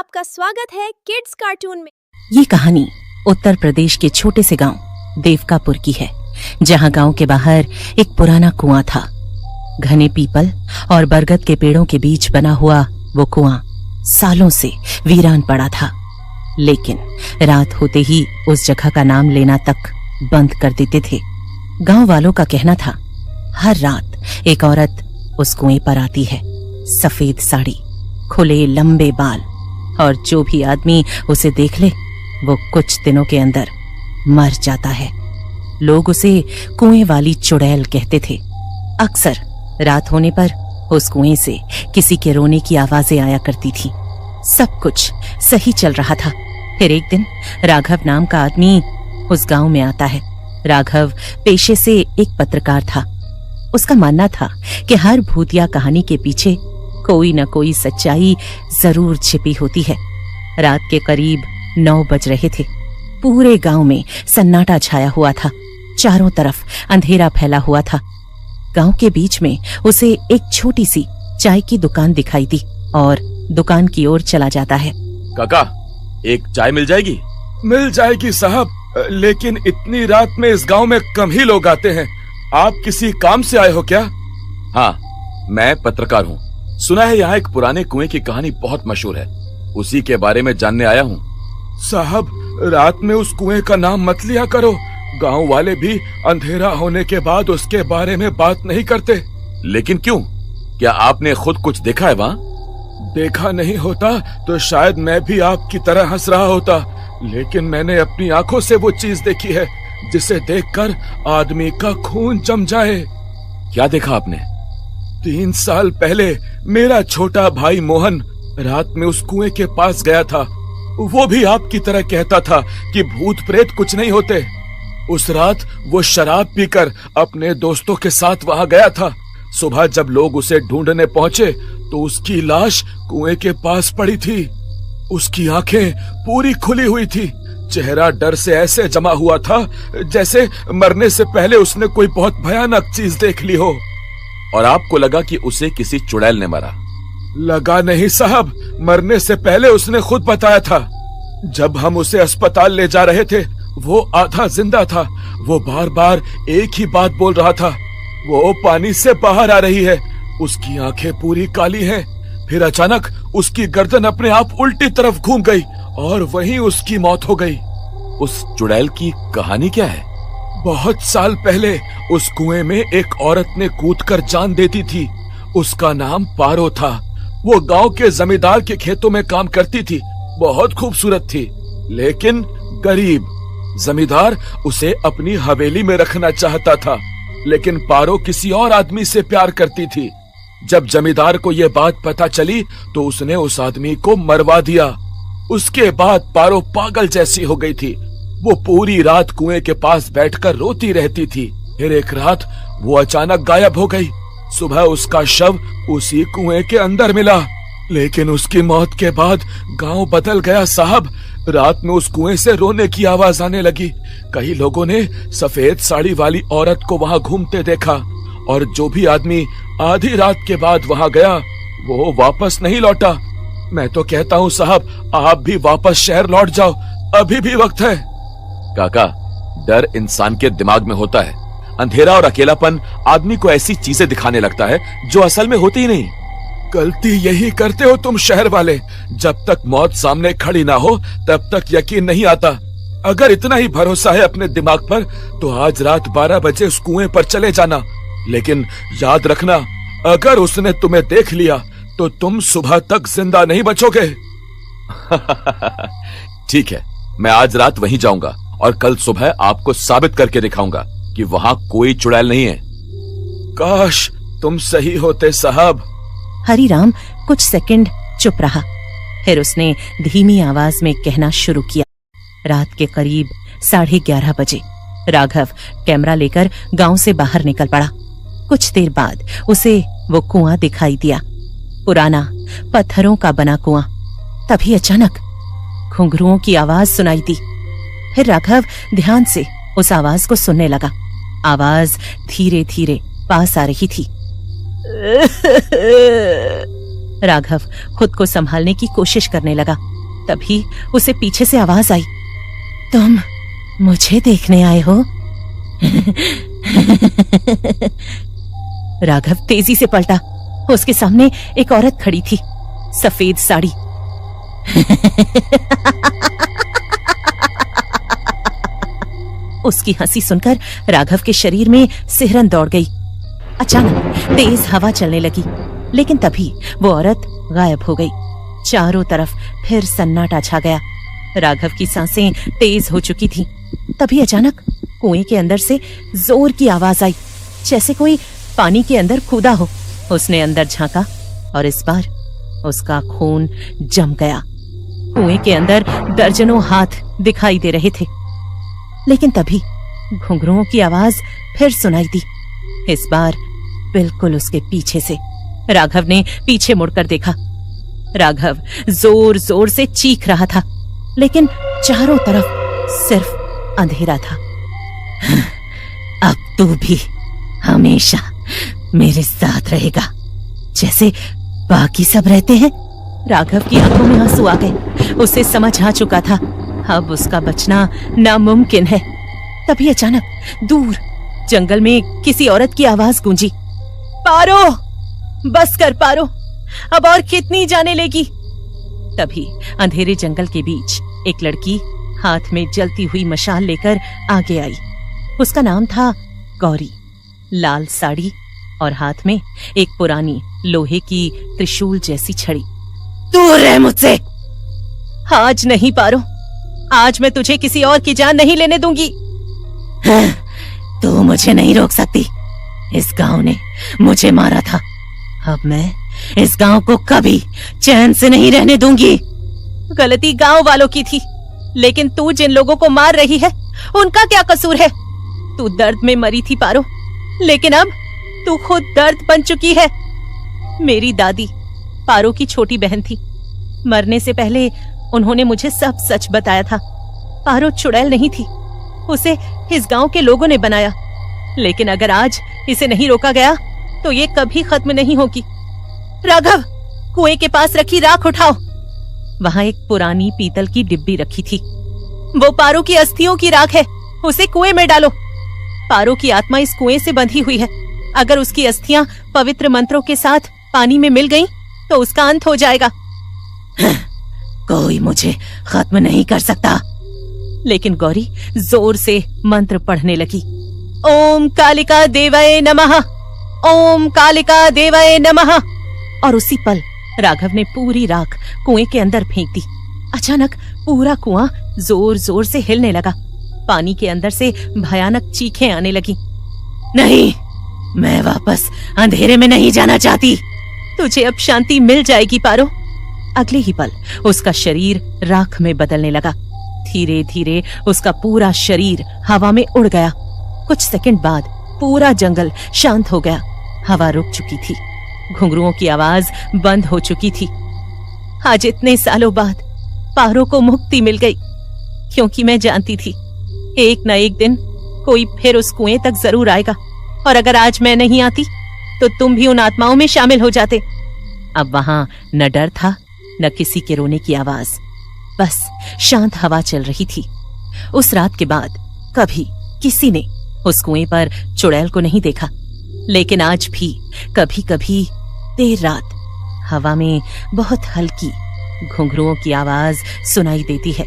आपका स्वागत है किड्स कार्टून में। ये कहानी उत्तर प्रदेश के छोटे से गांव देवकापुर की है, जहां गांव के बाहर एक पुराना कुआं था। घने पीपल और बरगद के पेड़ों के बीच बना हुआ वो कुआं सालों से वीरान पड़ा था, लेकिन रात होते ही उस जगह का नाम लेना तक बंद कर देते थे। गांव वालों का कहना था, हर रात एक औरत उस कुएं पर आती है, सफेद साड़ी, खुले लंबे बाल, और जो भी आदमी उसे देख ले वो कुछ दिनों के अंदर मर जाता है। लोग उसे कुएं वाली चुड़ैल कहते थे। अक्सर रात होने पर उस कुएं से किसी के रोने की आवाजें आया करती थी। सब कुछ सही चल रहा था। फिर एक दिन राघव नाम का आदमी उस गांव में आता है। राघव पेशे से एक पत्रकार था। उसका मानना था कि हर भूतिया कहानी के पीछे कोई न कोई सच्चाई जरूर छिपी होती है। रात के करीब 9 बज रहे थे। पूरे गांव में सन्नाटा छाया हुआ था। चारों तरफ अंधेरा फैला हुआ था। गांव के बीच में उसे एक छोटी सी चाय की दुकान दिखाई दी और दुकान की ओर चला जाता है। काका, एक चाय मिल जाएगी? मिल जाएगी साहब, लेकिन इतनी रात में इस गांव में कम ही लोग आते हैं। आप किसी काम से आए हो क्या? हाँ, मैं पत्रकार हूँ। सुना है यहाँ एक पुराने कुएं की कहानी बहुत मशहूर है, उसी के बारे में जानने आया हूँ। साहब, रात में उस कुएं का नाम मत लिया करो। गांव वाले भी अंधेरा होने के बाद उसके बारे में बात नहीं करते। लेकिन क्यों? क्या आपने खुद कुछ देखा है वहाँ? देखा नहीं होता तो शायद मैं भी आपकी तरह हंस रहा होता, लेकिन मैंने अपनी आंखों से वो चीज देखी है जिसे देखकर आदमी का खून जम जाए। क्या देखा आपने? 3 साल पहले मेरा छोटा भाई मोहन रात में उस कुएं के पास गया था। वो भी आपकी तरह कहता था कि भूत प्रेत कुछ नहीं होते। उस रात वो शराब पीकर अपने दोस्तों के साथ वहां गया था। सुबह जब लोग उसे ढूंढने पहुंचे तो उसकी लाश कुएं के पास पड़ी थी। उसकी आंखें पूरी खुली हुई थी। चेहरा डर से ऐसे जमा हुआ था जैसे मरने से पहले उसने कोई बहुत भयानक चीज देख ली हो। और आपको लगा कि उसे किसी चुड़ैल ने मारा? लगा नहीं साहब, मरने से पहले उसने खुद बताया था। जब हम उसे अस्पताल ले जा रहे थे वो आधा जिंदा था। वो बार बार एक ही बात बोल रहा था, वो पानी से बाहर आ रही है। उसकी आंखें पूरी काली हैं। फिर अचानक उसकी गर्दन अपने आप उल्टी तरफ घूम गई और वहीं उसकी मौत हो गई। उस चुड़ैल की कहानी क्या है? बहुत साल पहले उस कुएं में एक औरत ने कूदकर जान देती थी। उसका नाम पारो था। वो गांव के जमींदार के खेतों में काम करती थी। बहुत खूबसूरत थी, लेकिन गरीब। जमींदार उसे अपनी हवेली में रखना चाहता था, लेकिन पारो किसी और आदमी से प्यार करती थी। जब जमींदार को यह बात पता चली तो उसने उस आदमी को मरवा दिया। उसके बाद पारो पागल जैसी हो गई थी। वो पूरी रात कुएं के पास बैठकर रोती रहती थी। फिर एक रात वो अचानक गायब हो गई। सुबह उसका शव उसी कुएं के अंदर मिला, लेकिन उसकी मौत के बाद गांव बदल गया साहब। रात में उस कुएं से रोने की आवाज आने लगी। कई लोगों ने सफेद साड़ी वाली औरत को वहां घूमते देखा, और जो भी आदमी आधी रात के बाद वहां गया वो वापस नहीं लौटा। मैं तो कहता हूँ साहब, आप भी वापस शहर लौट जाओ, अभी भी वक्त है। काका, डर इंसान के दिमाग में होता है। अंधेरा और अकेलापन आदमी को ऐसी चीजें दिखाने लगता है जो असल में होती ही नहीं। गलती यही करते हो तुम शहर वाले। जब तक मौत सामने खड़ी ना हो तब तक यकीन नहीं आता। अगर इतना ही भरोसा है अपने दिमाग पर तो आज रात 12 बजे उस कुएं पर चले जाना, लेकिन याद रखना, अगर उसने तुम्हें देख लिया तो तुम सुबह तक जिंदा नहीं बचोगे। ठीक है, मैं आज रात वहीं जाऊंगा और कल सुबह आपको साबित करके दिखाऊंगा कि वहां कोई चुड़ैल नहीं है। काश तुम सही होते साहब। हरिराम कुछ सेकंड चुप रहा। फिर उसने धीमी आवाज में कहना शुरू किया। रात के करीब 11:30 बजे राघव कैमरा लेकर गांव से बाहर निकल पड़ा। कुछ देर बाद उसे वो कुआं दिखाई दिया, पुराना पत्थरों का बना कुआं। तभी अचानक घुंघरुओं की आवाज सुनाई दी। फिर राघव ध्यान से उस आवाज को सुनने लगा। आवाज धीरे धीरे पास आ रही थी। राघव खुद को संभालने की कोशिश करने लगा। तभी उसे पीछे से आवाज आई, तुम मुझे देखने आए हो? राघव तेजी से पलटा। उसके सामने एक औरत खड़ी थी, सफेद साड़ी। उसकी हंसी सुनकर राघव के शरीर में सिहरन दौड़ गई। अचानक तेज हवा चलने लगी, लेकिन तभी वो औरत गायब हो गई। चारों तरफ फिर सन्नाटा छा गया। राघव की सांसें तेज हो चुकी थीं। तभी अचानक कुएं के अंदर से जोर की आवाज आई, जैसे कोई पानी के अंदर कूदा हो। उसने अंदर झांका और इस बार उसका खून जम गया। कुएं के अंदर दर्जनों हाथ दिखाई दे रहे थे, लेकिन तभी घुंघरुओं की आवाज फिर सुनाई दी, इस बार बिल्कुल उसके पीछे से। राघव ने पीछे मुड़कर देखा। राघव जोर जोर से चीख रहा था, लेकिन चारों तरफ सिर्फ अंधेरा था। अब तू भी हमेशा मेरे साथ रहेगा, जैसे बाकी सब रहते हैं। राघव की आंखों में आंसू आ गए। उसे समझ आ चुका था, अब उसका बचना नामुमकिन है। तभी अचानक दूर जंगल में किसी औरत की आवाज गूंजी, पारो, बस कर पारो, अब और कितनी जाने लेगी। तभी अंधेरे जंगल के बीच एक लड़की हाथ में जलती हुई मशाल लेकर आगे आई। उसका नाम था गौरी। लाल साड़ी और हाथ में एक पुरानी लोहे की त्रिशूल जैसी छड़ी। दूर रह मुझसे। आज नहीं पारो, आज मैं तुझे किसी और की जान नहीं लेने दूंगी। तू मुझे नहीं रोक सकती। इस गांव ने मुझे मारा था, अब मैं इस गांव को कभी चैन से नहीं रहने दूंगी। गलती गांव वालों की थी, लेकिन तू जिन लोगों को मार रही है उनका क्या कसूर है? तू दर्द में मरी थी पारो, लेकिन अब तू खुद दर्द बन चुकी है। मेरी दादी पारो की छोटी बहन थी। मरने से पहले उन्होंने मुझे सब सच बताया था। पारो चुड़ैल नहीं थी, उसे इस गांव के लोगों ने बनाया। लेकिन अगर आज इसे नहीं रोका गया तो ये कभी खत्म नहीं होगी। राघव, कुएं के पास रखी राख उठाओ। वहां एक पुरानी पीतल की डिब्बी रखी थी। वो पारो की अस्थियों की राख है, उसे कुएं में डालो। पारो की आत्मा इस कुएं से बंधी हुई है। अगर उसकी अस्थियां पवित्र मंत्रों के साथ पानी में मिल गईं, तो उसका अंत हो जाएगा। कोई मुझे खत्म नहीं कर सकता। लेकिन गौरी जोर से मंत्र पढ़ने लगी। ओम कालिका देवाय नमः, ओम कालिका देवाय नमः। और उसी पल राघव ने पूरी राख कुएं के अंदर फेंक दी। अचानक पूरा कुआं जोर जोर से हिलने लगा। पानी के अंदर से भयानक चीखें आने लगी। नहीं, मैं वापस अंधेरे में नहीं जाना चाहती। तुझे अब शांति मिल जाएगी पारो। अगले ही पल उसका शरीर राख में बदलने लगा। धीरे धीरे उसका पूरा शरीर हवा में उड़ गया। कुछ सेकंड बाद पूरा जंगल शांत हो गया। हवा रुक चुकी थी, घुंघरुओं की आवाज बंद हो चुकी थी। आज इतने सालों बाद पारो को मुक्ति मिल गई, क्योंकि मैं जानती थी एक न एक दिन कोई फिर उस कुएं तक जरूर आएगा। और अगर आज मैं नहीं आती तो तुम भी उन आत्माओं में शामिल हो जाते। अब वहां न डर था, न किसी के रोने की आवाज, बस शांत हवा चल रही थी। उस रात के बाद कभी किसी ने उस कुएं पर चुड़ैल को नहीं देखा, लेकिन आज भी कभी कभी देर रात हवा में बहुत हल्की घुंघरुओं की आवाज सुनाई देती है।